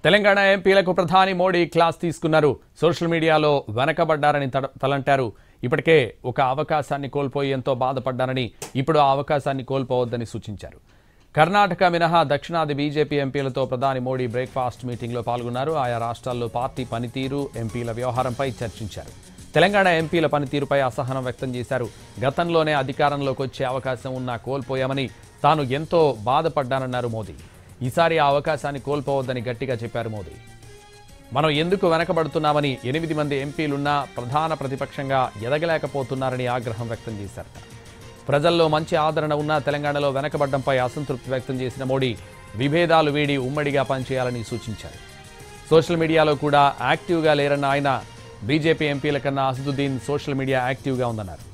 తెలంగాణ ఎంపీలకు ప్రధాని మోడీ క్లాస్ తీసుకున్నారు. సోషల్ మీడియాలో వెనకబడ్డారని తలంటారు. ఇప్పటికే ఒక అవకాశాన్ని కోల్పోయి ఎంతో బాధపడ్డారని, ఇప్పుడు ఆ అవకాశాన్ని కోల్పోవద్దని సూచించారు. కర్ణాటక మినహా దక్షిణాది బీజేపీ ఎంపీలతో ప్రధాని మోడీ బ్రేక్ఫాస్ట్ మీటింగ్లో పాల్గొన్నారు. ఆయా రాష్ట్రాల్లో పార్టీ పనితీరు, ఎంపీల వ్యవహారంపై చర్చించారు. తెలంగాణ ఎంపీల పనితీరుపై అసహనం వ్యక్తం చేశారు. గతంలోనే అధికారంలోకి వచ్చే అవకాశం ఉన్నా కోల్పోయామని, తాను ఎంతో బాధపడ్డానన్నారు మోదీ. ఈసారి ఆ అవకాశాన్ని కోల్పోవద్దని గట్టిగా చెప్పారు మోదీ. మనం ఎందుకు వెనకబడుతున్నామని 8 మంది ఎంపీలున్నా ప్రధాన ప్రతిపక్షంగా ఎదగలేకపోతున్నారని ఆగ్రహం వ్యక్తం చేశారు. ప్రజల్లో మంచి ఆదరణ ఉన్నా తెలంగాణలో వెనకబడ్డంపై అసంతృప్తి వ్యక్తం చేసిన మోడీ విభేదాలు వీడి ఉమ్మడిగా పనిచేయాలని సూచించారు. సోషల్ మీడియాలో కూడా యాక్టివ్గా లేరన్న ఆయన, బీజేపీ ఎంపీల కన్నా అసదుద్దీన్ సోషల్ మీడియా యాక్టివ్గా ఉందన్నారు.